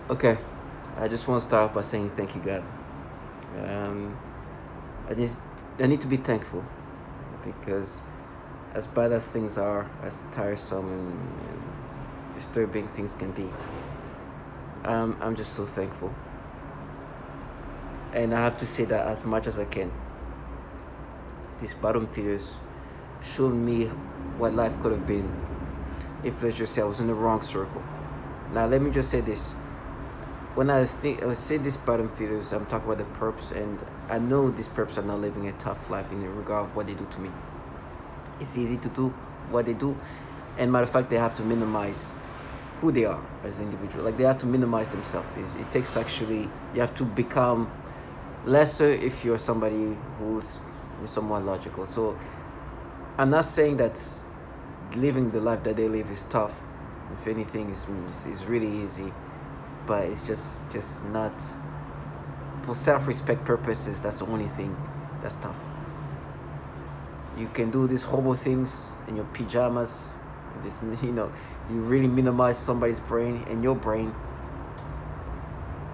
Okay, I just want to start off by saying thank you, God. Um, I just I need to be thankful because as bad as things are, as tiresome and disturbing things can be, I'm just so thankful, and I have to say that as much as I can. These bottom feeders showed me what life could have been if, let's just say, I was in the wrong circle. Now, let me just say this: when I say these bottom feeders, I'm talking about the perps, and I know these perps are not living a tough life in regard of what they do to me. It's easy to do what they do, and matter of fact, they have to minimize who they are as an individual. Like they have to minimize themselves. It takes actually you have to become lesser if you're somebody who's somewhat logical. So I'm not saying that living the life that they live is tough. If anything, is really easy, but it's just not for self-respect purposes. That's the only thing that's tough. You can do these horrible things in your pajamas. This, you really minimize somebody's brain and your brain,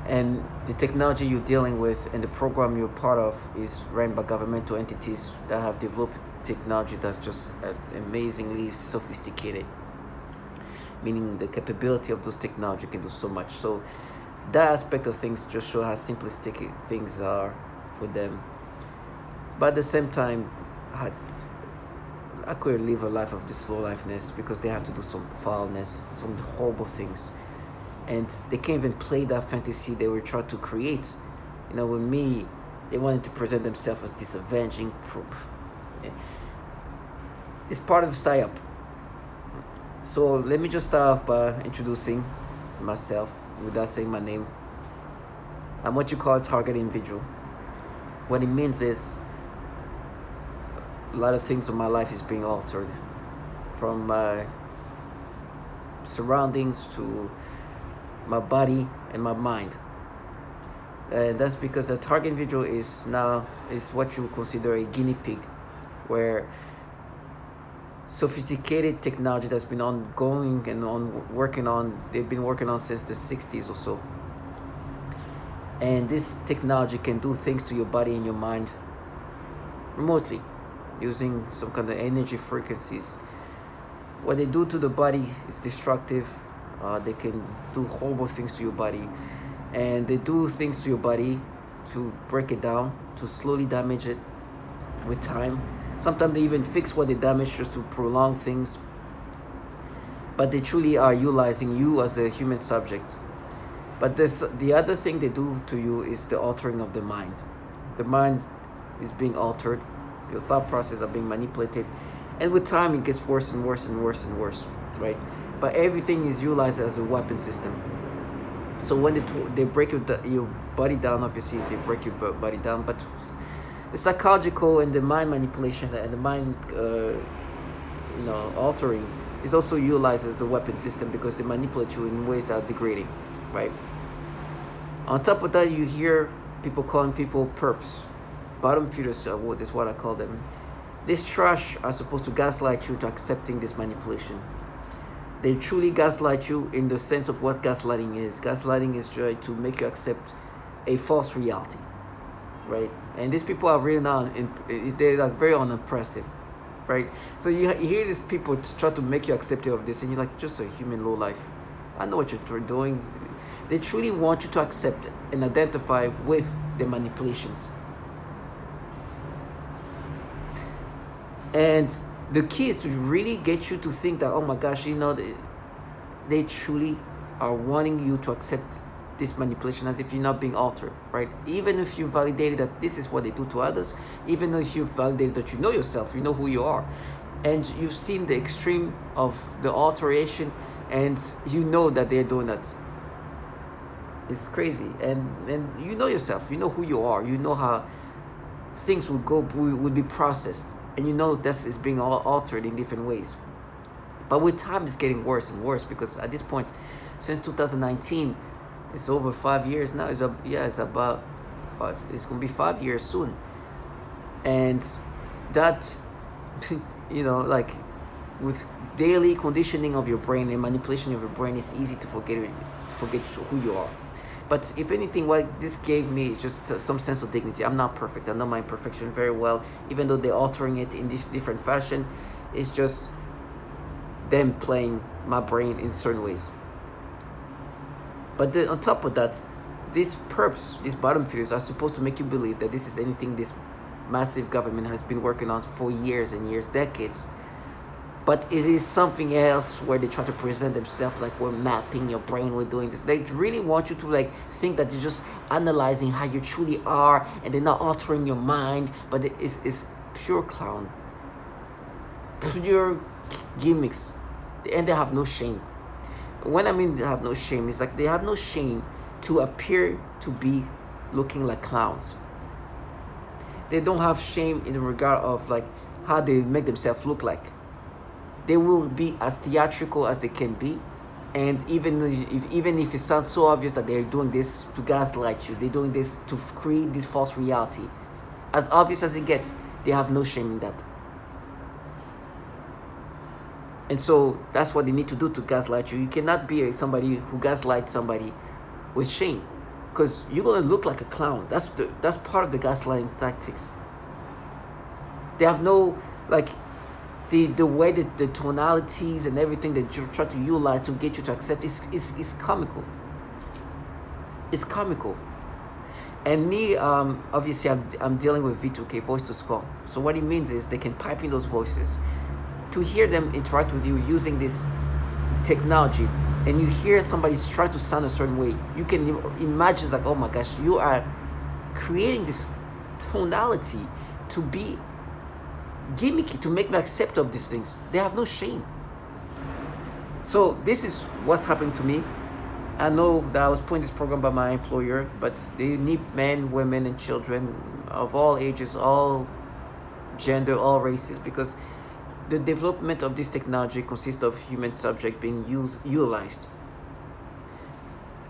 and the technology you're dealing with and the program you're part of is run by governmental entities that have developed technology that's just amazingly sophisticated, meaning the capability of those technology can do so much. So that aspect of things just show how simplistic things are for them. But at the same time, I could live a life of this slow lifeness because they have to do some foulness, some horrible things, and they can't even play that fantasy they were trying to create. With me, they wanted to present themselves as this avenging proof. It's part of psyop. So let me just start off by introducing myself without saying my name. I'm what you call a target individual. What it means is a lot of things in my life is being altered, from my surroundings to my body and my mind. And that's because a target individual is what you consider a guinea pig, where sophisticated technology that's been ongoing and they've been working on since the 60s or so. And this technology can do things to your body and your mind remotely, using some kind of energy frequencies. What they do to the body is destructive. They can do horrible things to your body, and they do things to your body to break it down, to slowly damage it with time. Sometimes they even fix what they damage just to prolong things, but they truly are utilizing you as a human subject. But the other thing they do to you is the altering of the mind. The mind is being altered. Your thought process are being manipulated, and with time it gets worse and worse and worse and worse, right? But everything is utilized as a weapon system. So when they break your body down, obviously they break your body down, but the psychological and the mind manipulation and the mind altering is also utilized as a weapon system because they manipulate you in ways that are degrading, right? On top of that, you hear people calling people perps, bottom feeders, is what I call them. This trash are supposed to gaslight you to accepting this manipulation. They truly gaslight you in the sense of what gaslighting is. Gaslighting is trying to make you accept a false reality, right? And these people are really they're like very unimpressive, right? So you hear these people try to make you accepting of this, and you're like, just a human low life. I know what you're doing. They truly want you to accept and identify with their manipulations. And the key is to really get you to think that, oh my gosh, they truly are wanting you to accept this manipulation as if you're not being altered, right? Even if you validated that this is what they do to others, even if you validated that you know yourself, you know who you are, and you've seen the extreme of the alteration, and you know that they're doing that. It's crazy, and you know yourself, you know who you are, you know how things would be processed, and you know this is being altered in different ways. But with time, it's getting worse and worse because at this point, since 2019, it's over 5 years now. It's about 5. It's gonna be 5 years soon, and that, like with daily conditioning of your brain and manipulation of your brain, it's easy to forget who you are. But if anything, what this gave me is just some sense of dignity. I'm not perfect. I know my imperfection very well, even though they're altering it in this different fashion. It's just them playing my brain in certain ways. But on top of that, these perps, these bottom feeders, are supposed to make you believe that this is anything this massive government has been working on for years and years, decades. But it is something else where they try to present themselves like we're mapping your brain, we're doing this. They really want you to like think that they're just analyzing how you truly are and they're not altering your mind, but it's pure clown. Pure gimmicks. And they have no shame. When I mean they have no shame, it's like they have no shame to appear to be looking like clowns. They don't have shame in the regard of like how they make themselves look like. They will be as theatrical as they can be, and even if it sounds so obvious that they're doing this to gaslight you, they're doing this to create this false reality, as obvious as it gets, they have no shame in that. And so that's what they need to do to gaslight you. You cannot be somebody who gaslights somebody with shame, because you're gonna look like a clown. That's part of the gaslighting tactics. They have no like the way that the tonalities and everything that you try to utilize to get you to accept is comical. It's comical. And me, obviously, I'm dealing with V2K, voice to skull. So what it means is they can pipe in those voices. To hear them interact with you using this technology, and you hear somebody try to sound a certain way, you can imagine like, oh my gosh, you are creating this tonality to be gimmicky, to make me accept of these things. They have no shame. So this is what's happening to me. I know that I was put in this program by my employer, but they need men, women, and children of all ages, all gender, all races, because the development of this technology consists of human subject being utilized.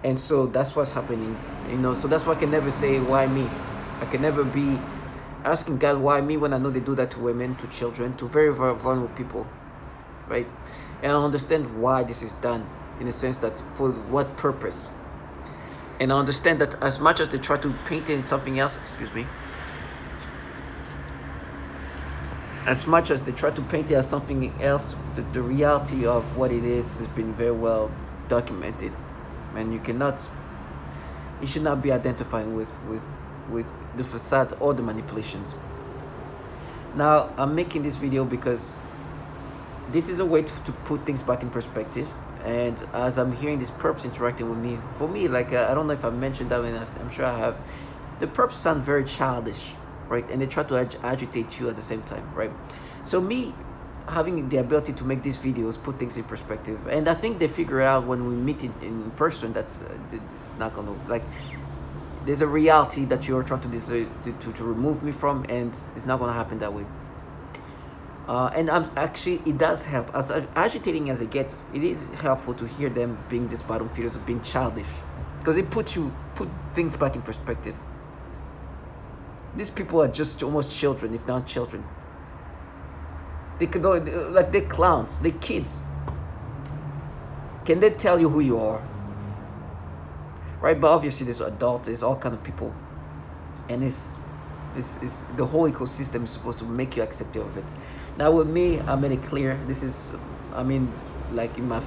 And so that's what's happening, so that's why I can never say why me. I can never be asking God why me when I know they do that to women, to children, to very, very vulnerable people, right? And I understand why this is done, in the sense that for what purpose. And I understand that as much as they try to paint it in something else, as much as they try to paint it as something else, the reality of what it is has been very well documented. And you should not be identifying with the facade or the manipulations. Now, I'm making this video because this is a way to put things back in perspective. And as I'm hearing these perps interacting with me, for me, like, I don't know if I mentioned that, and I'm sure I have, the perps sound very childish, right? And they try to agitate you at the same time, right? So me having the ability to make these videos, put things in perspective, and I think they figure out when we meet in person that it's not gonna, like, there's a reality that you're trying to remove me from, and it's not gonna happen that way. And it does help. As agitating as it gets, it is helpful to hear them being these bottom feeders of being childish, because it put things back in perspective. These people are just almost children, if not children. They're clowns, they're kids. Can they tell you who you are? Right? But obviously there's adults, there's all kind of people. And it's the whole ecosystem is supposed to make you accepting of it. Now with me, I made it clear. This is, like in my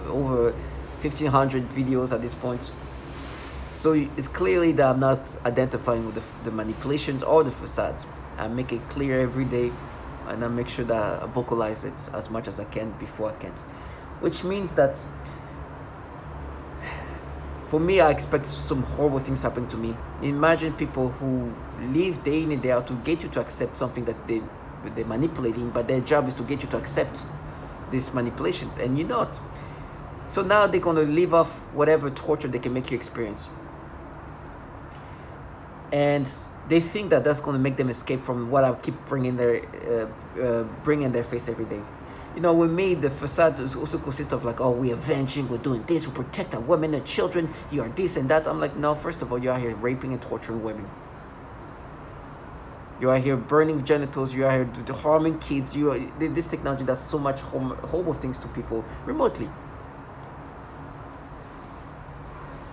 over 1,500 videos at this point. So it's clearly that I'm not identifying with the manipulations or the facade. I make it clear every day, and I make sure that I vocalize it as much as I can before I can't. Which means that for me, I expect some horrible things happen to me. Imagine people who live day in and day out to get you to accept something that they're manipulating, but their job is to get you to accept these manipulations, and you're not. So now they're going to live off whatever torture they can make you experience. And they think that that's going to make them escape from what I keep bringing their face every day. With me, the facade also consists of like, oh, we're avenging, we're doing this, we protect our women and children, you are this and that. I'm like, no, first of all, you're out here raping and torturing women. You are here burning genitals. You are here harming kids. You are this technology does so much horrible things to people remotely.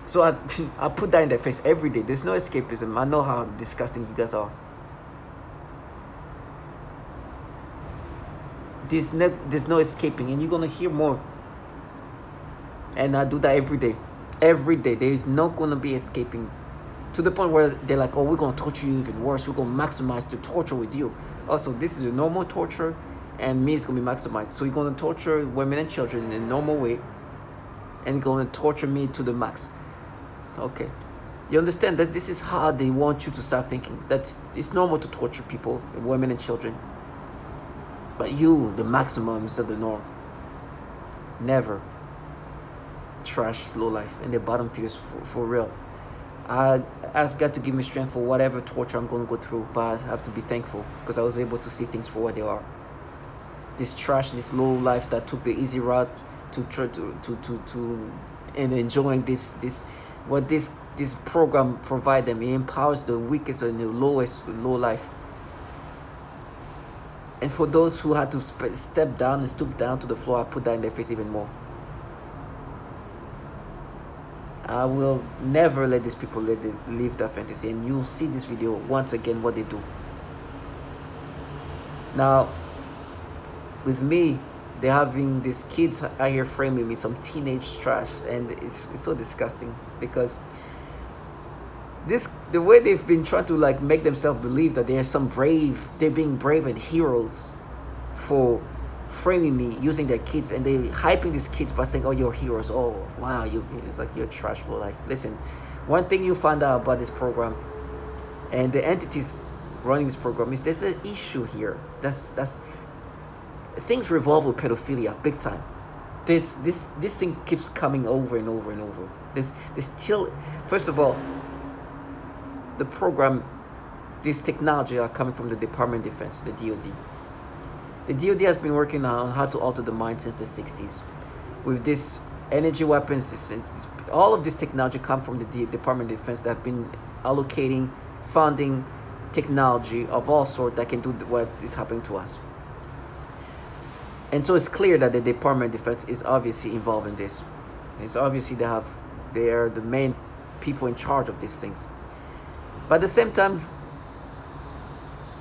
So I put that in their face every day. There's no escapism. I know how disgusting you guys are. There's no escaping, and you're gonna hear more. And I do that every day. Every day. There is not gonna be escaping. To the point where they're like, oh, we're gonna torture you even worse. We're gonna maximize the torture with you. Also, this is a normal torture, and me is gonna be maximized. So you're gonna torture women and children in a normal way, and you're gonna torture me to the max. Okay. You understand that this is how they want you to start thinking. That it's normal to torture people, women and children. But you, the maximum instead of the norm. Never. Trash, low life, and the bottom feeders for real. I ask God to give me strength for whatever torture I'm going to go through, but I have to be thankful because I was able to see things for what they are. This trash, this low life that took the easy route to try to and enjoying this what this program provide them. It empowers the weakest and the lowest low life. And for those who had to step down and stoop down to the floor, I put that in their face even more. I will never let these people live that fantasy, and you'll see this video once again what they do. Now, with me, they're having these kids out here framing me some teenage trash, and it's so disgusting because the way they've been trying to like make themselves believe that they're being brave and heroes for framing me using their kids, and they hyping these kids by saying, oh, you're heroes, oh wow, it's like you're trash for life. Listen, one thing you find out about this program and the entities running this program is there's an issue here. That's things revolve with pedophilia big time. This thing keeps coming over and over and over. This still, first of all, the program, this technology are coming from the Department of Defense, the DoD. The DoD has been working on how to alter the mind since the 60s. With this energy weapons, all of this technology come from the Department of Defense that have been allocating, funding technology of all sorts that can do what is happening to us. And so it's clear that the Department of Defense is obviously involved in this. It's obviously they are the main people in charge of these things. But at the same time,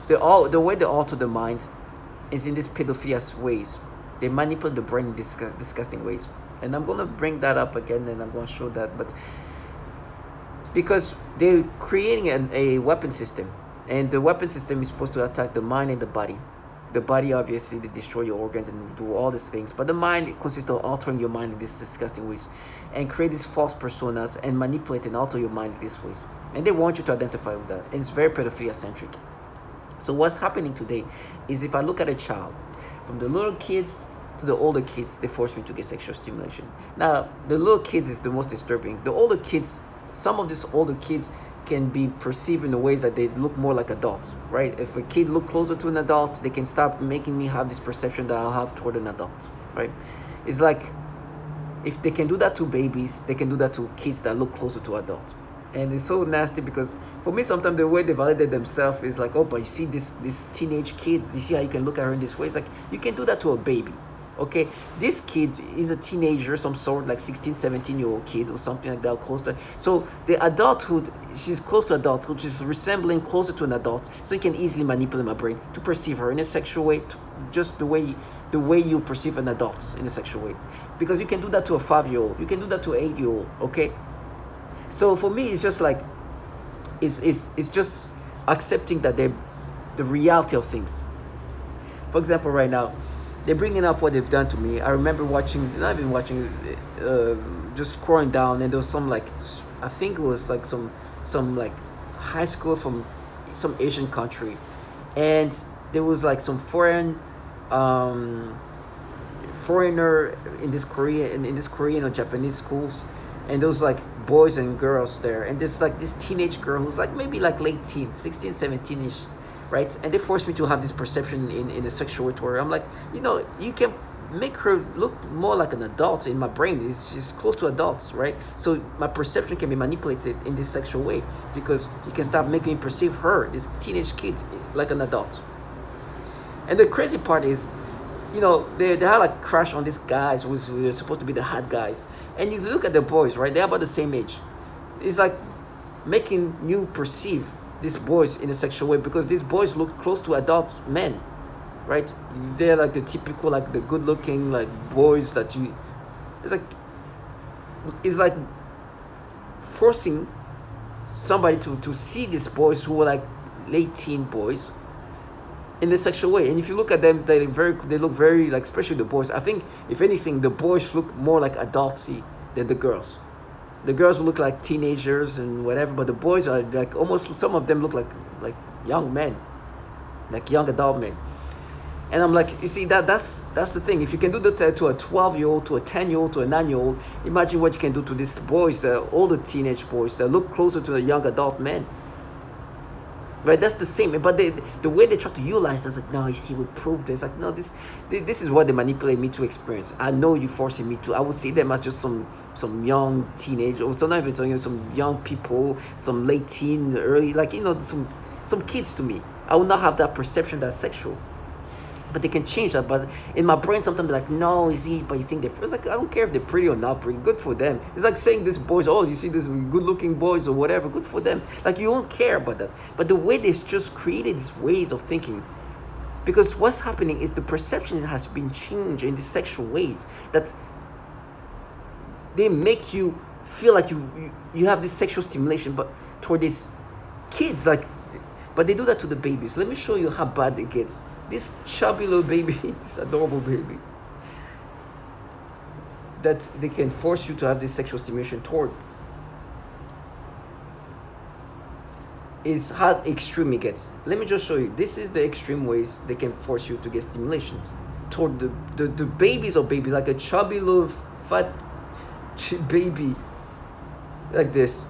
the way they alter the mind is in these pedophilia ways. They manipulate the brain in disgusting ways. And I'm going to bring that up again, and I'm going to show that. But because they're creating a weapon system, and the weapon system is supposed to attack the mind and the body. The body, obviously, they destroy your organs and do all these things. But the mind consists of altering your mind in these disgusting ways and create these false personas and manipulate and alter your mind in these ways. And they want you to identify with that. And it's very pedophilia-centric. So what's happening today is if I look at a child, from the little kids to the older kids, they force me to get sexual stimulation. Now, the little kids is the most disturbing. The older kids, some of these older kids can be perceived in the ways that they look more like adults, right? If a kid look closer to an adult, they can start making me have this perception that I'll have toward an adult, right? It's like, if they can do that to babies, they can do that to kids that look closer to adults. And it's so nasty because for me, sometimes the way they validate themselves is like, oh, but you see this teenage kid, you see how you can look at her in this way? It's like, you can do that to a baby, okay? This kid is a teenager, some sort, like 16, 17-year-old kid or something like that, close to. So the adulthood, she's close to adulthood, she's resembling closer to an adult, so you can easily manipulate my brain to perceive her in a sexual way, just the way you perceive an adult in a sexual way. Because you can do that to a 5-year-old, you can do that to an 8-year-old, okay? So for me, it's just like, it's just accepting that the reality of things. For example, right now, they're bringing up what they've done to me. I remember just scrolling down, and there was some like, I think it was like some like high school from some Asian country, and there was like some foreigner in this Korean or Japanese schools. And there was like boys and girls there, and there's like this teenage girl who's like maybe like late teens, 16, 17-ish, right? And they forced me to have this perception in the sexual way where I'm like, you can make her look more like an adult in my brain. She's close to adults, right? So my perception can be manipulated in this sexual way because you can start making me perceive her, this teenage kid, like an adult. And the crazy part is, they had like crush on these guys who were supposed to be the hot guys. And if you look at the boys, right, they're about the same age. It's like making you perceive these boys in a sexual way because these boys look close to adult men, right? They're like the typical, like the good-looking, like boys that you. It's like forcing somebody to see these boys who were like late teen boys in a sexual way. And if you look at them, they look very like, especially the boys. I think if anything, the boys look more like adultsy than the girls. The girls look like teenagers and whatever, but the boys are like almost, some of them look like young men, like young adult men. And I'm like, you see, that's the thing. If you can do that to a 12-year-old, to a 10-year-old, to a 9-year-old, imagine what you can do to these boys, all the teenage boys that look closer to the young adult men. Right, that's the same. But the way they try to utilize this, like, no, you see, we proved this. Like, no, this is what they manipulate me to experience. I know you're forcing me to. I would see them as just some young teenage, or sometimes it's some young people, some late teen, early, like, some kids to me. I will not have that perception that's sexual. But they can change that. But in my brain, sometimes they're like, no, is he? But you think they're, it's like, I don't care if they're pretty or not pretty. Good for them. It's like saying these boys, oh, you see these good-looking boys or whatever. Good for them. Like, you don't care about that. But the way they've just created these ways of thinking, because what's happening is the perception has been changed in these sexual ways that they make you feel like you have this sexual stimulation, but toward these kids, like, but they do that to the babies. Let me show you how bad it gets. This chubby little baby, this adorable baby, that they can force you to have this sexual stimulation toward, is how extreme it gets. Let me just show you. This is the extreme ways they can force you to get stimulations toward the babies of babies, like a chubby little fat baby, like this.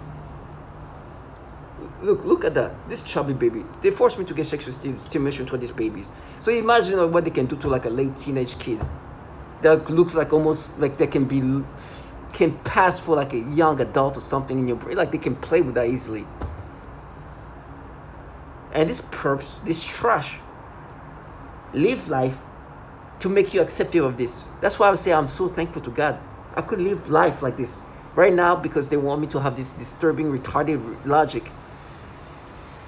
Look at that. This chubby baby. They force me to get sexual stimulation toward these babies. So imagine what they can do to like a late teenage kid that looks like almost like they can pass for like a young adult or something in your brain. Like they can play with that easily. And this perps, this trash, live life to make you accepting of this. That's why I would say I'm so thankful to God. I could live life like this right now because they want me to have this disturbing, retarded logic.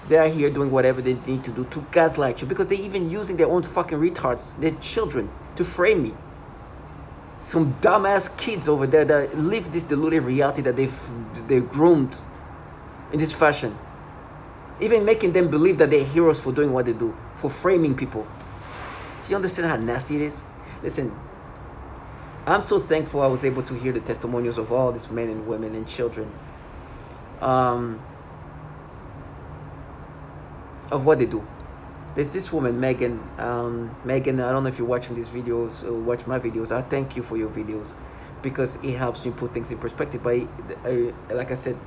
They are here doing whatever they need to do to gaslight you because they're even using their own fucking retards, their children, to frame me. Some dumbass kids over there that live this deluded reality that they've groomed in this fashion. Even making them believe that they're heroes for doing what they do, for framing people. Do you understand how nasty it is? Listen, I'm so thankful I was able to hear the testimonials of all these men and women and children. Of what they do. There's this woman, Megan. Megan, I don't know if you're watching these videos or watch my videos. I thank you for your videos because it helps me put things in perspective. But like I said,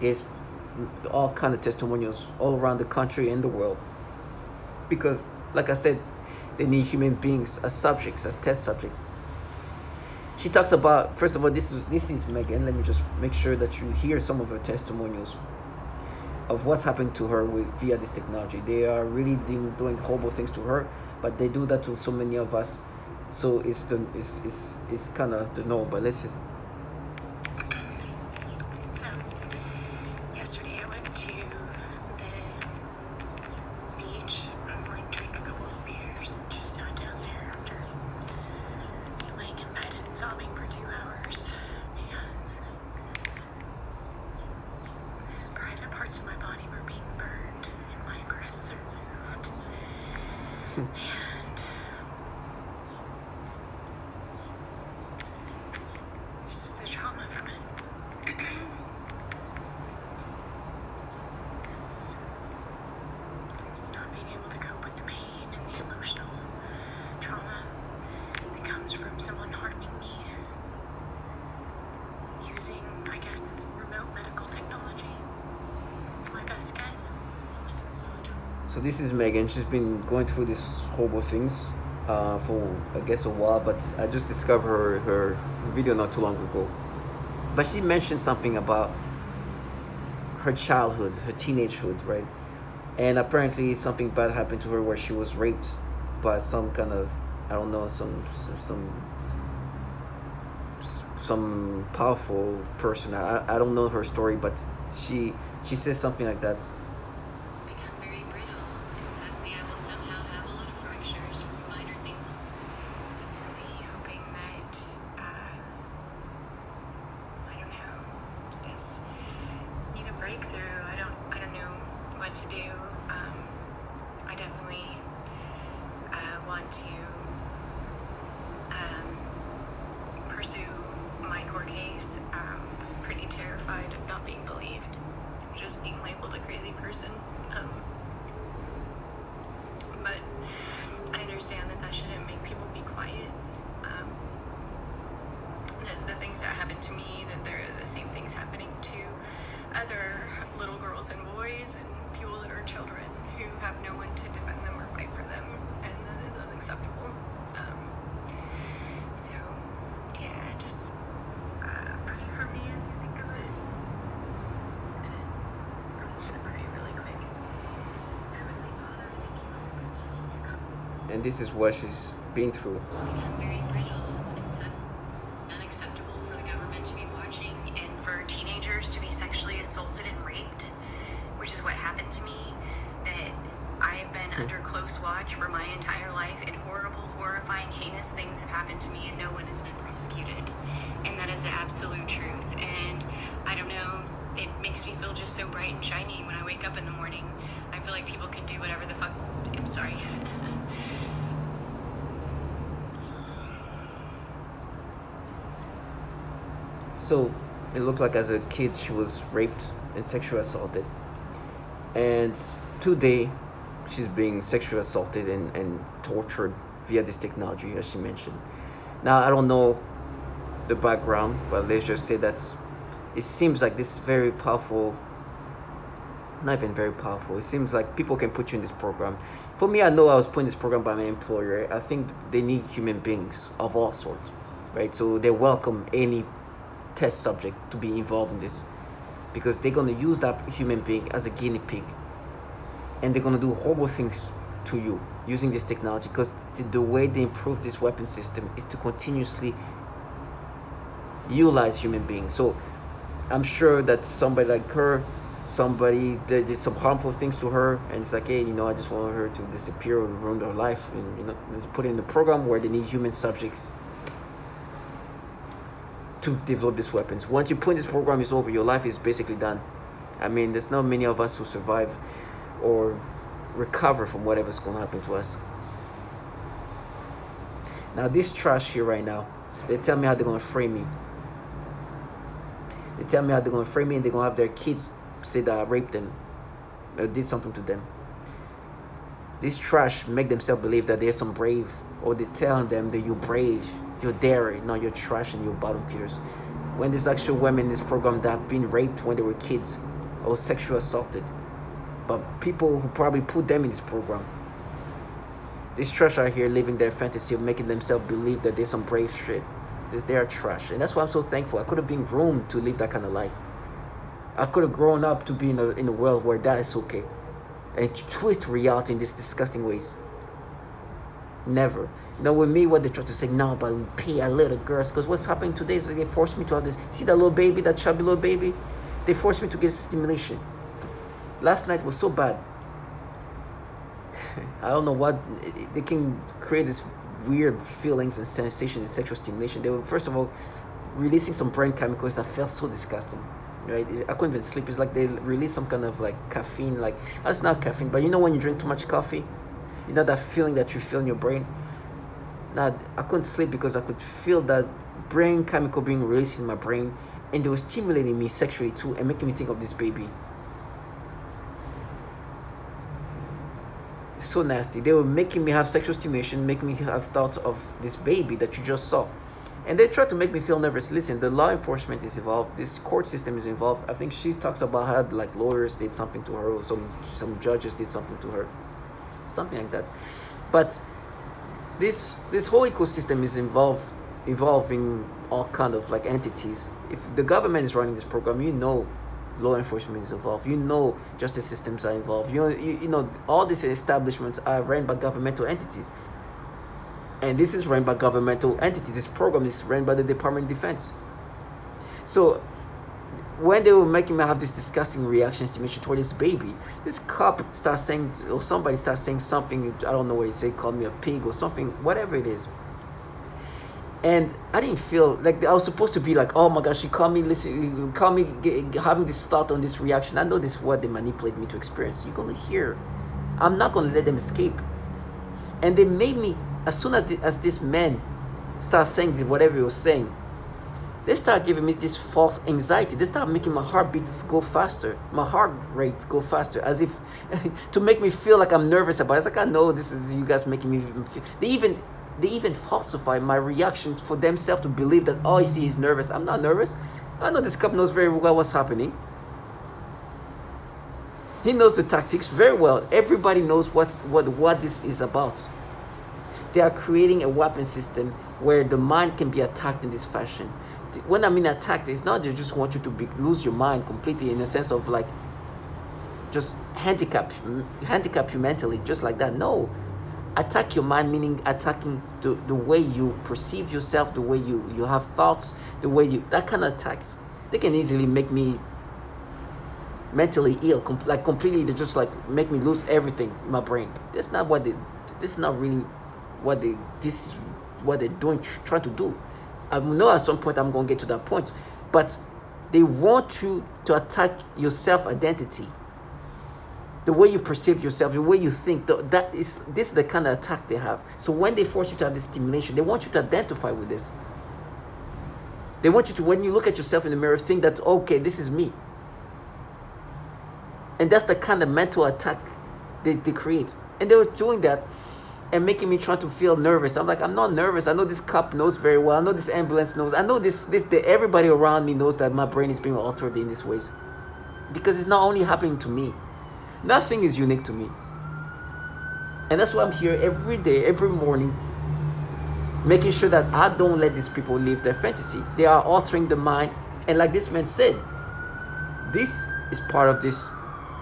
there's all kind of testimonials all around the country and the world. Because, like I said, they need human beings as subjects, as test subjects. She talks about, first of all, this is Megan. Let me just make sure that you hear some of her testimonials of what's happened to her via this technology. They are really doing horrible things to her, but they do that to so many of us. So it's kind of the norm. But let's just. So yesterday I went to the beach and drank a couple of beers and just sat down there after laying in bed and sobbing for 2 hours because private parts of my body were being burned and my breasts are moved. And this is the trauma from it. It's not being able to cope with the pain and the emotional trauma that comes from someone harming me using, I guess, remote medical technology. It's my best guess. So this is Megan. She's been going through these horrible things for I guess a while, but I just discovered her video not too long ago. But she mentioned something about her childhood, her teenagehood, right? And apparently something bad happened to her where she was raped by some kind of, I don't know, some powerful person. I don't know her story, but she says something like that. Become very brittle, and suddenly I will somehow have a lot of fractures from minor things. Definitely hoping that, I don't know, just need a breakthrough. I don't know what to do. I definitely want to pursue my court case. Pretty terrified of not being believed, just being labeled a crazy person. But I understand that shouldn't make people be quiet. The things that happen to me, that they're the same things happening to other little girls and boys and people that are children who have no one to defend them or fight for them, and that is unacceptable. So yeah, just pray for me if you think of it. And I'm just gonna pray really quick. Heavenly Father, thank you for your goodness and your kindness. And this is what she's been through. Become very brittle and unacceptable for the government to be watching, and for teenagers to be sexually assaulted and raped, which is what happened to me. That I have been under close watch for my entire life, and horrible, horrifying, heinous things have happened to me, and no one has been prosecuted. And that is the absolute truth. And I don't know, it makes me feel just so bright and shiny when I wake up in the morning. I feel like people can do whatever the fuck. I'm sorry. So it looked like as a kid she was raped and sexually assaulted, and today she's being sexually assaulted and tortured via this technology, as she mentioned. Now I don't know the background, but let's just say that it seems like this very powerful, not even very powerful, it seems like people can put you in this program. For me, I know I was put in this program by my employer. I think they need human beings of all sorts, right? So they welcome any test subject to be involved in this, because they're going to use that human being as a guinea pig, and they're going to do horrible things to you using this technology, because the way they improve this weapon system is to continuously utilize human beings. So I'm sure that somebody like her, somebody that did some harmful things to her, and it's like, hey, I just want her to disappear or ruin her life, and put it in the program where they need human subjects to develop these weapons. Once you put in this program, it's over. Your life is basically done. I mean, there's not many of us who survive or recover from whatever's going to happen to us. Now, this trash here right now, they tell me how they're going to frame me. They tell me how they're going to frame me, and they're going to have their kids say that I raped them or did something to them. This trash make themselves believe that they're some brave, or they tell them that you're brave, you're daring. No, you're trash and you're bottom feeders. When there's actual women in this program that have been raped when they were kids or sexually assaulted, but people who probably put them in this program. These trash are here living their fantasy of making themselves believe that they're some brave shit. They are trash, and that's why I'm so thankful. I could have been groomed to live that kind of life. I could have grown up to be in a world where that is okay, and twist reality in these disgusting ways. Never. With me, what they try to say, no, but we pay our little girls, because what's happening today is they force me to have this. See that little baby, that chubby little baby? They forced me to get stimulation. Last night was so bad. I don't know what, they can create this weird feelings and sensations in sexual stimulation. They were, first of all, releasing some brain chemicals that felt so disgusting. Right? I couldn't even sleep. It's like they release some kind of like caffeine, like, that's not caffeine, but when you drink too much coffee, that feeling that you feel in your brain. Now, I couldn't sleep because I could feel that brain chemical being released in my brain, and they were stimulating me sexually too, and making me think of this baby. It's so nasty. They were making me have sexual stimulation, making me have thoughts of this baby that you just saw. And they tried to make me feel nervous. Listen, the law enforcement is involved. This court system is involved. I think she talks about how like lawyers did something to her, or some judges did something to her. Something like that. But this whole ecosystem is evolving all kind of like entities. If the government is running this program, law enforcement is involved. Justice systems are involved. All these establishments are run by governmental entities, and this is run by governmental entities. This program is run by the Department of Defense. So when they were making me have this disgusting reaction estimation toward this baby, this cop starts saying, or somebody starts saying something, I don't know what he said, called me a pig or something, whatever it is. And I didn't feel like I was supposed to be like, oh my gosh, she called me, having this thought on this reaction. I know this is what they manipulate me to experience. You're going to hear. I'm not going to let them escape. And they made me, as soon as this man started saying whatever he was saying, they start giving me this false anxiety. They start making my heartbeat go faster, my heart rate go faster, as if to make me feel like I'm nervous about it. It's like, I know this is you guys making me feel. They even falsify my reaction for themselves to believe that, oh, you see, he's nervous. I'm not nervous. I know this cop knows very well what's happening. He knows the tactics very well. Everybody knows what this is about. They are creating a weapon system where the mind can be attacked in this fashion. When I mean attacked, it's not they just want you to lose your mind completely, in a sense of like just handicap you mentally, just like that. No, attack your mind, meaning attacking the way you perceive yourself, the way you have thoughts, the way that kind of attacks. They can easily make me mentally ill, completely. They just like make me lose everything in my brain. This is what they're doing, trying to do. I know at some point I'm going to get to that point, but they want you to attack your self-identity, the way you perceive yourself, the way you think. This is the kind of attack they have. So when they force you to have this stimulation, they want you to identify with this. They want you to, when you look at yourself in the mirror, think that, okay, this is me. And that's the kind of mental attack they create. And they were doing that and making me try to feel nervous. I'm like, I'm not nervous. I know this cop knows very well. I know this ambulance knows. I know everybody around me knows that my brain is being altered in these ways. Because it's not only happening to me. Nothing is unique to me. And that's why I'm here every day, every morning, making sure that I don't let these people live their fantasy. They are altering the mind. And like this man said, this is part of this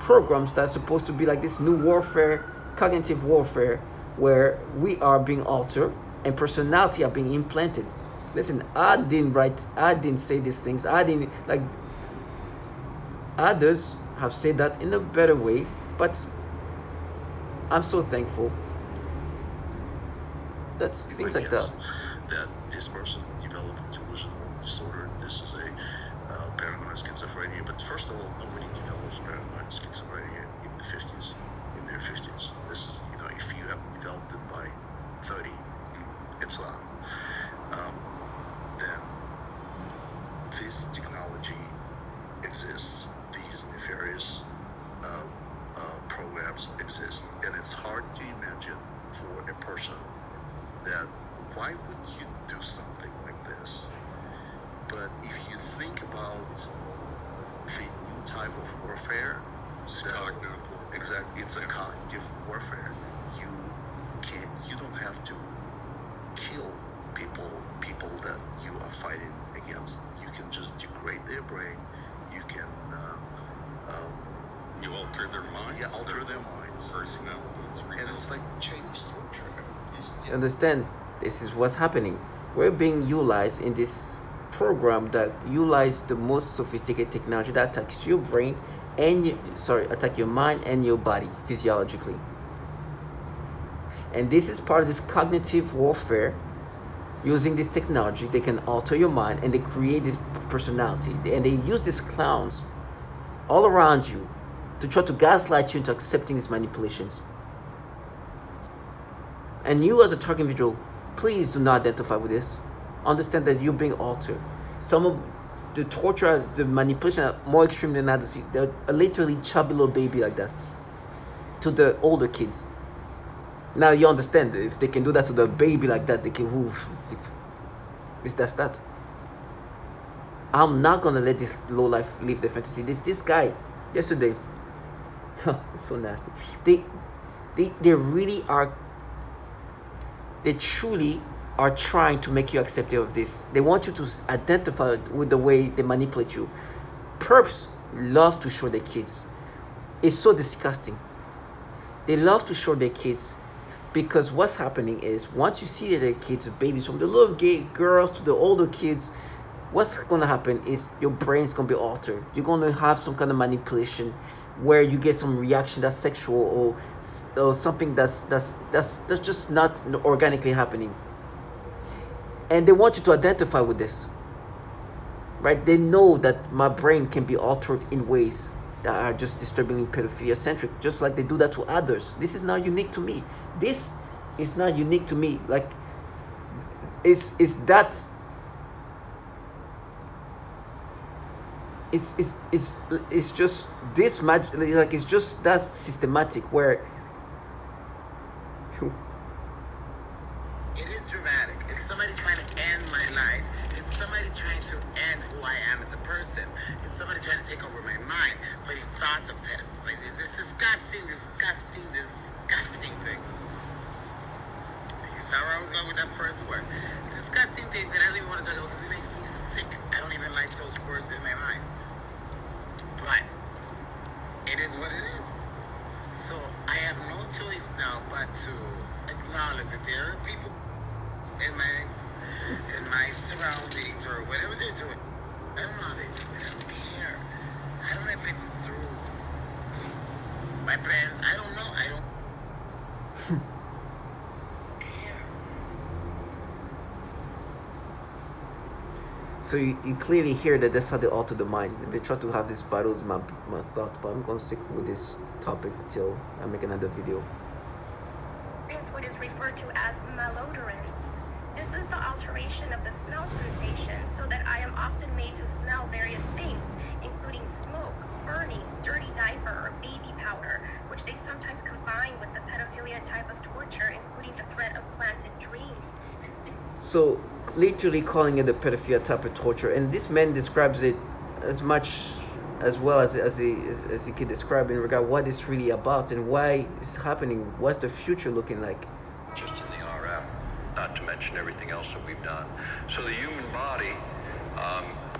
programs that's supposed to be like this new warfare, cognitive warfare, where we are being altered and personality are being implanted. Listen, I didn't say these things. Others have said that in a better way, but I'm so thankful. That's things like that. That this person developed delusional disorder. This is a paranoid schizophrenia. But first of all, nobody develops paranoid schizophrenia in the 50s, in their 50s. This is, if you have developed it by 30, it's not. Then this technology exists. These nefarious programs exist, and it's hard to imagine for a person that why would you do something like this? But if you think about the new type of warfare, exactly, it's a cognitive warfare. You don't have to kill people that you are fighting against. You can just degrade their brain. You can you alter their minds. Yeah, alter their minds. Personalities. And it's like Chinese torture. Understand, this is what's happening. We're being utilized in this program that utilize the most sophisticated technology that attacks your brain and attack your mind and your body physiologically. And this is part of this cognitive warfare. Using this technology, they can alter your mind and they create this personality. And they use these clowns all around you to try to gaslight you into accepting these manipulations. And you as a target individual, please do not identify with this. Understand that you're being altered. Some of the torture, the manipulation are more extreme than others. They're a literally chubby little baby like that to the older kids. Now you understand, if they can do that to the baby like that, they can move. That's that. I'm not gonna let this low life live their fantasy. This guy yesterday, it's so nasty. They really are. they truly are trying to make you accepting of this. They want you to identify with the way they manipulate you. Perps love to show their kids. It's so disgusting. They love to show their kids because what's happening is once you see their kids, babies, from the little gay girls to the older kids, what's gonna happen is your brain's gonna be altered. You're gonna have some kind of manipulation where you get some reaction that's sexual or something that's just not organically happening. And they want you to identify with this, right? They know that my brain can be altered in ways that are just disturbingly pedophilia centric, just like they do that to others. This is not unique to me. This is not unique to me. Like, it's that. It's just this magic. Like, it's just that systematic where. It is dramatic. It's somebody trying to end my life. It's somebody trying to end who I am as a person. It's somebody trying to take over my mind, putting thoughts of pedophilia. This disgusting things. You saw where I was going with that first word. Disgusting things that I don't even want to talk about because it makes me sick. I don't even like those words in my mind. But it is what it is. So I have no choice now but to acknowledge that there are people in my surroundings or whatever they're doing. I don't know how they do it. I don't care. I don't know if it's through my parents. I don't know. I don't care. So you clearly hear that that's how they alter the mind. They try to have these battles in my thought, but I'm gonna stick with this topic till I make another video. It's what is referred to as malodorance. This is the alteration of the smell sensation so that I am often made to smell various things, including smoke, burning, dirty diaper, or baby powder, which they sometimes combine with the pedophilia type of torture, including the threat of planted dreams. So, literally calling it the pedophilia type of torture, and this man describes it as much as well as he can describe in regard what it's really about and why it's happening. What's the future looking like? Just in the RF, not to mention everything else that we've done. So the human body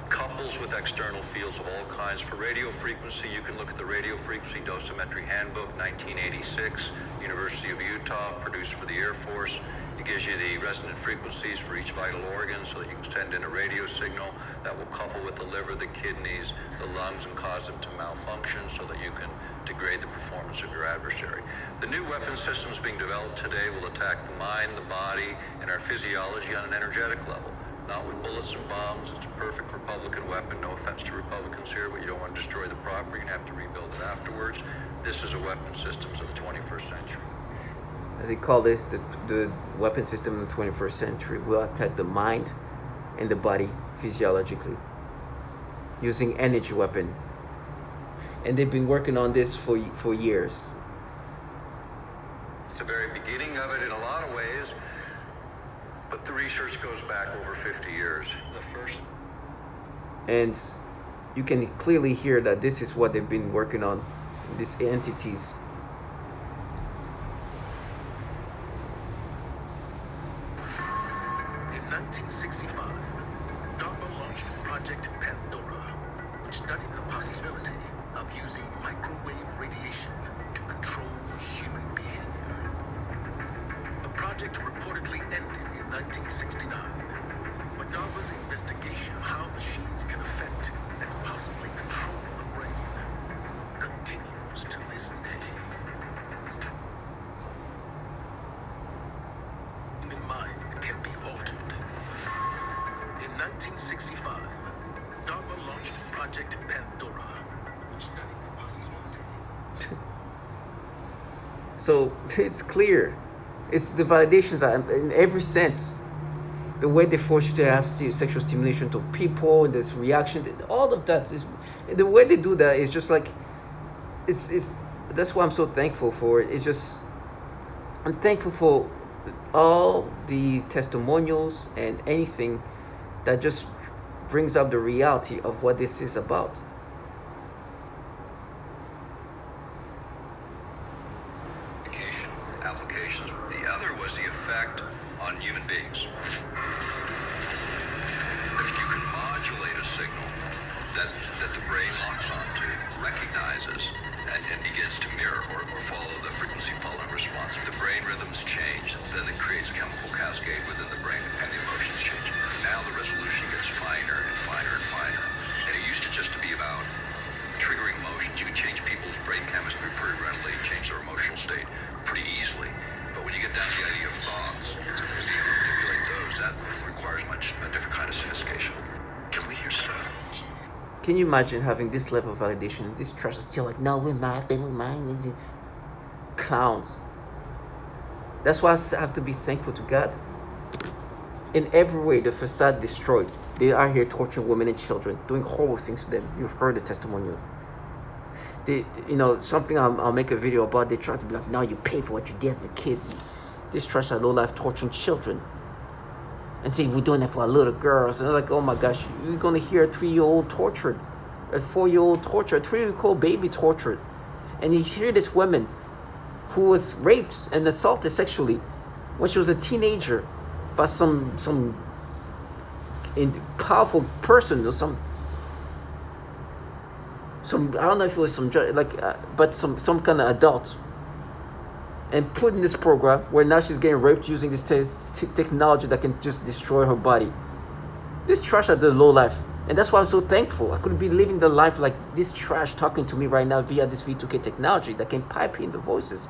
couples with external fields of all kinds. For radio frequency, you can look at the Radio Frequency Dosimetry Handbook, 1986, University of Utah, produced for the Air Force. It gives you the resonant frequencies for each vital organ so that you can send in a radio signal that will couple with the liver, the kidneys, the lungs, and cause them to malfunction so that you can degrade the performance of your adversary. The new weapon systems being developed today will attack the mind, the body, and our physiology on an energetic level. Not with bullets and bombs. It's a perfect Republican weapon. No offense to Republicans here, but you don't want to destroy the property. You're going to have to rebuild it afterwards. This is a weapon systems of the 21st century. As he called it, the weapon system in the 21st century will attack the mind and the body physiologically using energy weapon. And they've been working on this for years. It's the very beginning of it in a lot of ways, but the research goes back over 50 years. The first. And you can clearly hear that this is what they've been working on, these entities. In 1965, DARPA launched Project Pandora, which studied the possibility of using microwave radiation to control human behavior. The project reportedly ended in 1969, but DARPA's investigation of how machines can affect and possibly control the brain continues to this day. Human mind can be altered. In 1965, DARPA launched Project Pandora, which studied the possibility. So it's clear. It's the validations in every sense. The way they force you to have sexual stimulation to people, this reaction, all of that is the way they do that is just like it's that's why I'm so thankful for it. It's just I'm thankful for all the testimonials and anything that just brings up the reality of what this is about. Applications. The other was the effect that the brain locks onto, recognizes, and begins to mirror or follow the frequency following response. The brain rhythms change, then it creates a chemical cascade within the brain, and the emotions change. Now the resolution gets finer and finer and finer. And it used to just to be about triggering emotions. You can change people's brain chemistry pretty readily, change their emotional state pretty easily. But when you get down to the idea of thoughts, and being able to manipulate those, that requires a different kind of sophistication. Can we hear sounds? Can you imagine having this level of validation? This trash is still like, no, we're mad, we're mine. Clowns. That's why I have to be thankful to God. In every way, the facade destroyed. They are here torturing women and children, doing horrible things to them. You've heard the testimonials. Something I'll make a video about. They try to be like, no, you pay for what you did as a kid. This trash are low life torturing children. And say, we're doing that for our little girls. And they're like, oh my gosh, you're going to hear a 3-year-old tortured, a 4-year-old tortured, a 3-year-old baby tortured. And you hear this woman who was raped and assaulted sexually when she was a teenager by some powerful person or some I don't know if it was but some kind of adult, and put in this program where now she's getting raped using this technology that can just destroy her body. This trash are the low life, and that's why I'm so thankful. I could be living the life like this trash talking to me right now via this V2K technology that can pipe in the voices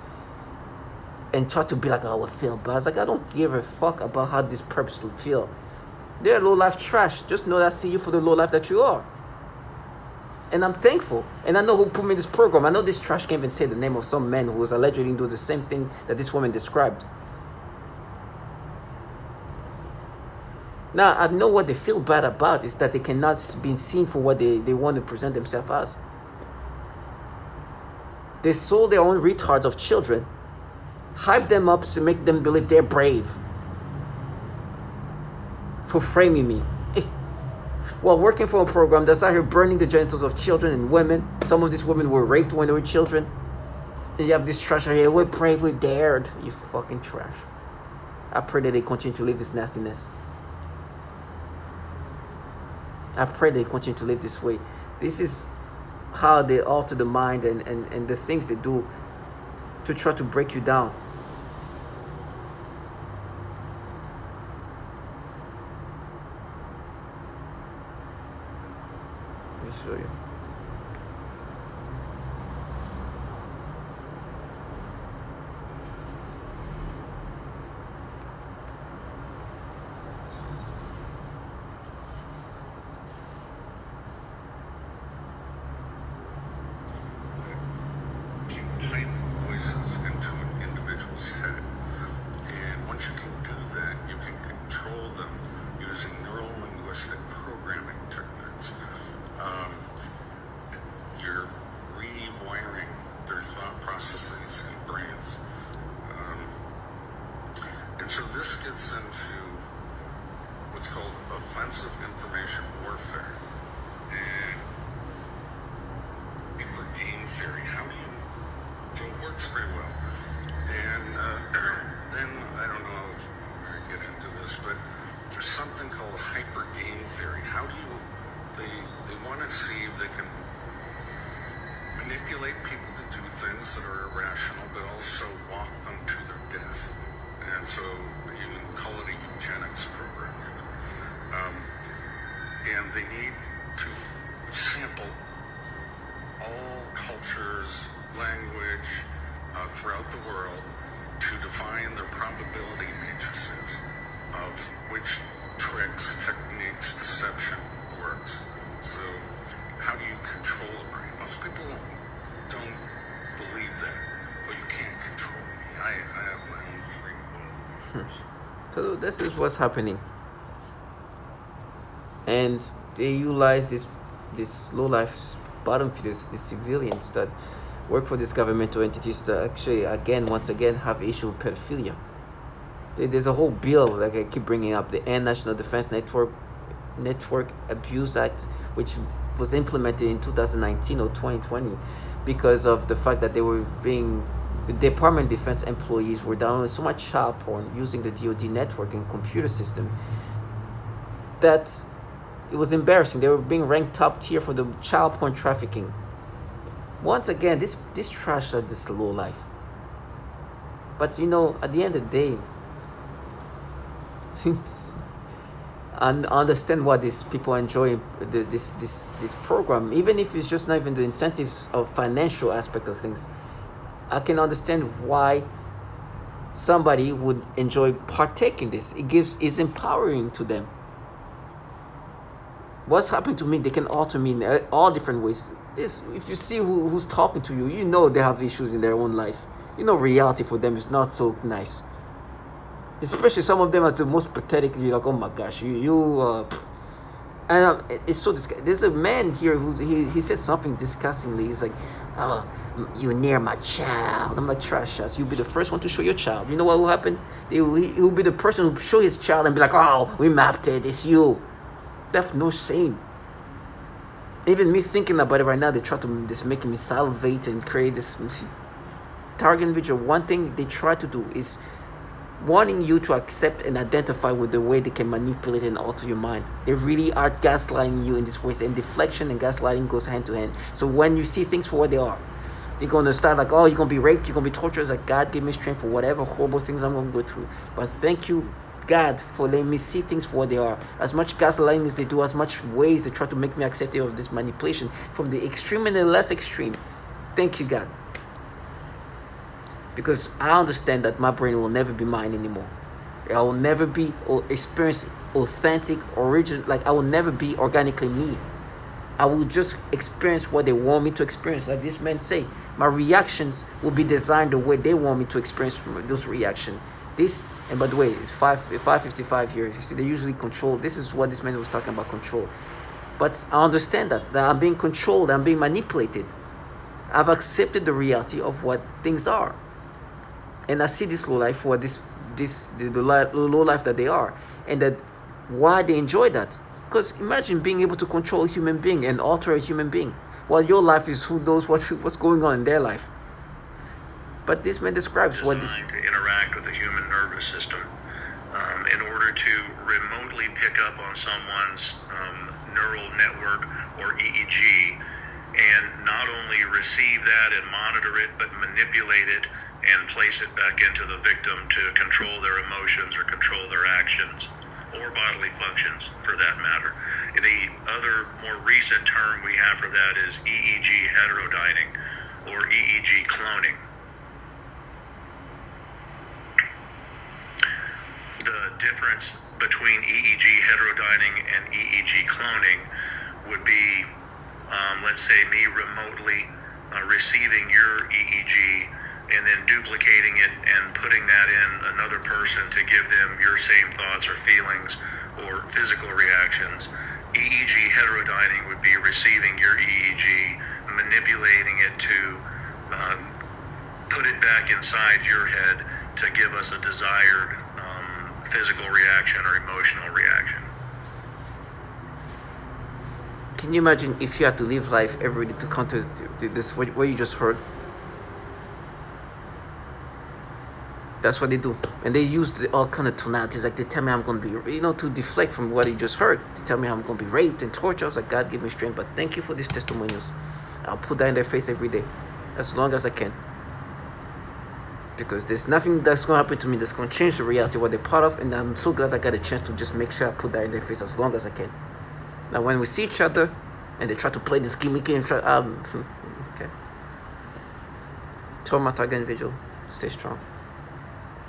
and try to be like, oh, I feel bad. I was like, I don't give a fuck about how this purposely feel. They're low life trash. Just know that I see you for the low life that you are. And I'm thankful. And I know who put me in this program. I know this trash can't even say the name of some man who was allegedly doing the same thing that this woman described. Now, I know what they feel bad about is that they cannot be seen for what they want to present themselves as. They sold their own retards of children, hype them up to make them believe they're brave for framing me. While working for a program that's out here burning the genitals of children and women. Some of these women were raped when they were children. And you have this trash out here, we're brave, we dared. You fucking trash. I pray that they continue to live this nastiness. I pray they continue to live this way. This is how they alter the mind and the things they do to try to break you down. Let me show you. Type voices into an individual's head. And once you can do that, you can control them using neuro-linguistic programming techniques. You're rewiring their thought processes and brains. And so this gets into what's called offensive information warfare and paper game theory. How do you, so it works very well. And then, I don't know if I get into this, but there's something called hyper game theory. How do you, they want to see if they can manipulate people to do things that are irrational, but also walk them to their death. And so you can call it a eugenics program. And they need to sample all cultures, language throughout the world to define their probability matrices of which tricks, techniques, deception works. So how do you control the brain? Most people don't believe that. Well, you can't control me. I have my own free will. So this is what's happening. And they utilize this low life bottom feeders, these civilians that work for these governmental entities to actually once again have issue with pedophilia. There's a whole bill like I keep bringing up, the National Defense Network Abuse Act, which was implemented in 2019 or 2020 because of the fact that the Department of Defense employees were downloading so much child porn using the DoD network and computer system that It was embarrassing. They were being ranked top tier for the child porn trafficking. Once again, this trash are this low life. But you know, at the end of the day, and understand why these people enjoy this program, even if it's just not even the incentives of financial aspect of things. I can understand why somebody would enjoy partaking this. It's empowering to them. What's happened to me, they can alter me in all different ways. If you see who's talking to you, you know they have issues in their own life. You know reality for them is not so nice. Especially some of them are the most pathetic. You're like, oh my gosh, and it's so disgusting. There's a man here who he said something disgustingly. He's like, oh, you're near my child. I'm like, trash ass. You'll be the first one to show your child. You know what will happen? He'll be the person who show his child and be like, oh, we mapped it. It's you. They have no shame. Even me thinking about it right now, they try to just making me salivate and create this target individual. One thing they try to do is wanting you to accept and identify with the way they can manipulate and alter your mind. They really are gaslighting you in this ways, and deflection and gaslighting goes hand to hand. So when you see things for what they are, they're going to start like, oh, you're going to be raped, you're going to be tortured. It's like, God, give me strength for whatever horrible things I'm going to go through. But thank you, God, for letting me see things for what they are. As much gaslighting as they do, as much ways they try to make me accepting of this manipulation, from the extreme and the less extreme. Thank you, God. Because I understand that my brain will never be mine anymore. I will never be or experience authentic, original. Like, I will never be organically me. I will just experience what they want me to experience. Like this man say, my reactions will be designed the way they want me to experience those reactions. This, and by the way, it's 5:55 here. You see, they usually control. This is what this man was talking about, control. But I understand that I'm being controlled, I'm being manipulated. I've accepted the reality of what things are. And I see this low life for the low life that they are, and that why they enjoy that. Because imagine being able to control a human being and alter a human being, while your life is who knows what's going on in their life. But this man describes what this to interact with the human nervous system in order to remotely pick up on someone's neural network or EEG, and not only receive that and monitor it, but manipulate it and place it back into the victim to control their emotions or control their actions or bodily functions for that matter. The other more recent term we have for that is EEG heterodyning or EEG cloning. The difference between EEG heterodyning and EEG cloning would be, let's say me remotely receiving your EEG and then duplicating it and putting that in another person to give them your same thoughts or feelings or physical reactions. EEG heterodyning would be receiving your EEG, manipulating it to put it back inside your head to give us a desired physical reaction or emotional reaction. Can you imagine if you had to live life every day to counter this, what you just heard? That's what they do. And they use all kind of tonalities. Like, they tell me I'm going to be, to deflect from what you just heard. They tell me I'm going to be raped and tortured. I was like, God, give me strength. But thank you for these testimonials. I'll put that in their face every day, as long as I can. Because there's nothing that's going to happen to me that's going to change the reality of what they're part of. And I'm so glad I got a chance to just make sure I put that in their face as long as I can. Now, when we see each other and they try to play this gimmicky and try, okay. Tell my target individual, stay strong.